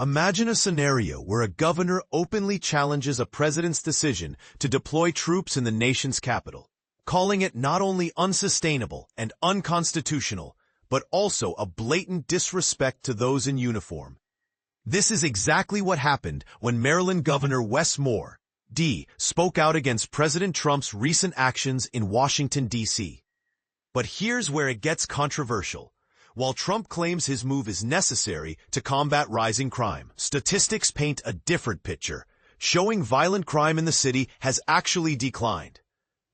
Imagine a scenario where a governor openly challenges a president's decision to deploy troops in the nation's capital, calling it not only unsustainable and unconstitutional, but also a blatant disrespect to those in uniform. This is exactly what happened when Maryland Governor Wes Moore, D., spoke out against President Trump's recent actions in Washington, D.C. But here's where it gets controversial. While Trump claims his move is necessary to combat rising crime, statistics paint a different picture, showing violent crime in the city has actually declined.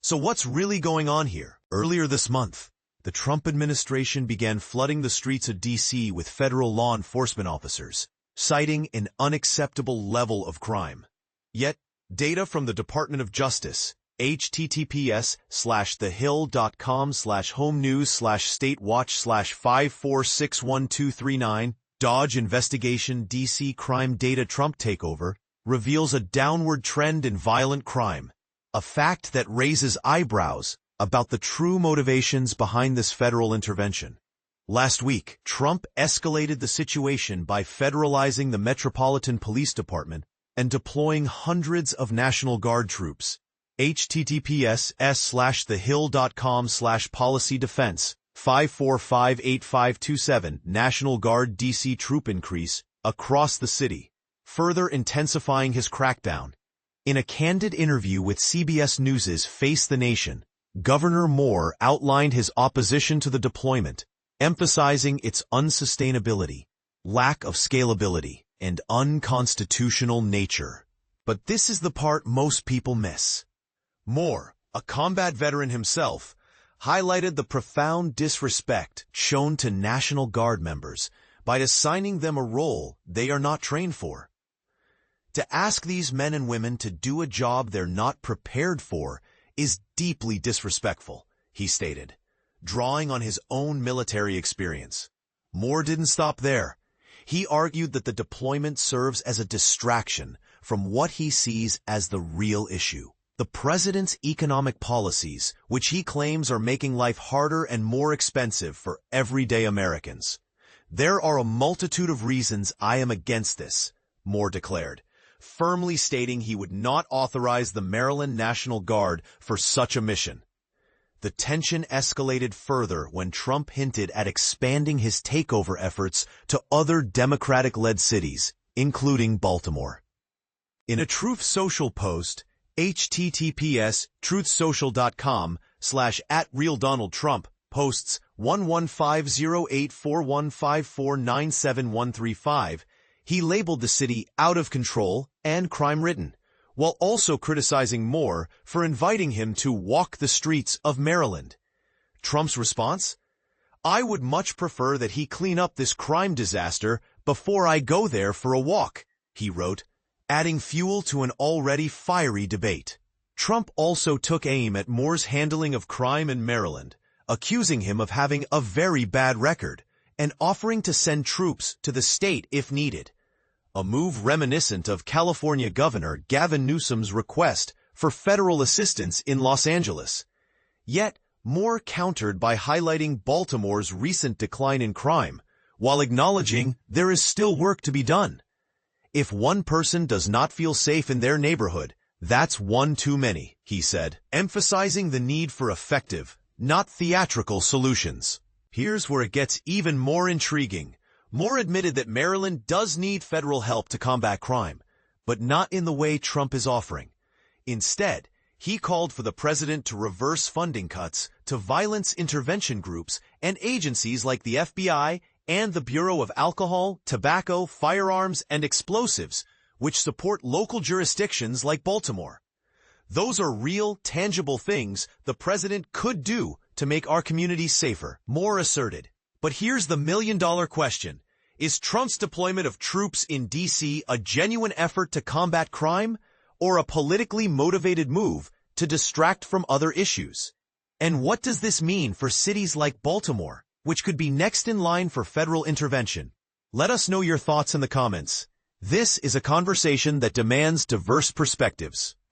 So what's really going on here? Earlier this month, the Trump administration began flooding the streets of D.C. with federal law enforcement officers, citing an unacceptable level of crime. Yet, data from the Department of Justice, https:/thehill.com/home news/statewatch/5461239, Dodge Investigation DC Crime Data Trump Takeover, reveals a downward trend in violent crime, a fact that raises eyebrows about the true motivations behind this federal intervention. Last week, Trump escalated the situation by federalizing the Metropolitan Police Department and deploying hundreds of National Guard troops. https:/thehill.com/policydefense 5458527 National Guard DC troop increase across the city, further intensifying his crackdown. In a candid interview with CBS News' Face the Nation, Governor Moore outlined his opposition to the deployment, emphasizing its unsustainability, lack of scalability, and unconstitutional nature. But this is the part most people miss. Moore, a combat veteran himself, highlighted the profound disrespect shown to National Guard members by assigning them a role they are not trained for. To ask these men and women to do a job they're not prepared for is deeply disrespectful, he stated, drawing on his own military experience. Moore didn't stop there. He argued that the deployment serves as a distraction from what he sees as the real issue: the president's economic policies, which he claims are making life harder and more expensive for everyday Americans. There are a multitude of reasons I am against this, Moore declared, firmly stating he would not authorize the Maryland National Guard for such a mission. The tension escalated further when Trump hinted at expanding his takeover efforts to other Democratic-led cities, including Baltimore. In a Truth Social post, https:/truthsocial.com/@realdonaldtrump posts 115084154971335, he labeled the city out of control and crime-ridden, while also criticizing Moore for inviting him to walk the streets of Maryland. Trump's response? "I would much prefer that he clean up this crime disaster before I go there for a walk," he wrote, adding fuel to an already fiery debate. Trump also took aim at Moore's handling of crime in Maryland, accusing him of having a very bad record and offering to send troops to the state if needed, a move reminiscent of California Governor Gavin Newsom's request for federal assistance in Los Angeles. Yet, Moore countered by highlighting Baltimore's recent decline in crime, while acknowledging there is still work to be done. If one person does not feel safe in their neighborhood, that's one too many, he said, emphasizing the need for effective, not theatrical solutions. Here's where it gets even more intriguing. Moore admitted that Maryland does need federal help to combat crime, but not in the way Trump is offering. Instead, he called for the president to reverse funding cuts to violence intervention groups and agencies like the FBI and the Bureau of Alcohol, Tobacco, Firearms, and Explosives, which support local jurisdictions like Baltimore. Those are real, tangible things the president could do to make our communities safer, Moore asserted. But here's the million-dollar question. Is Trump's deployment of troops in D.C. a genuine effort to combat crime, or a politically motivated move to distract from other issues? And what does this mean for cities like Baltimore, which could be next in line for federal intervention? Let us know your thoughts in the comments. This is a conversation that demands diverse perspectives.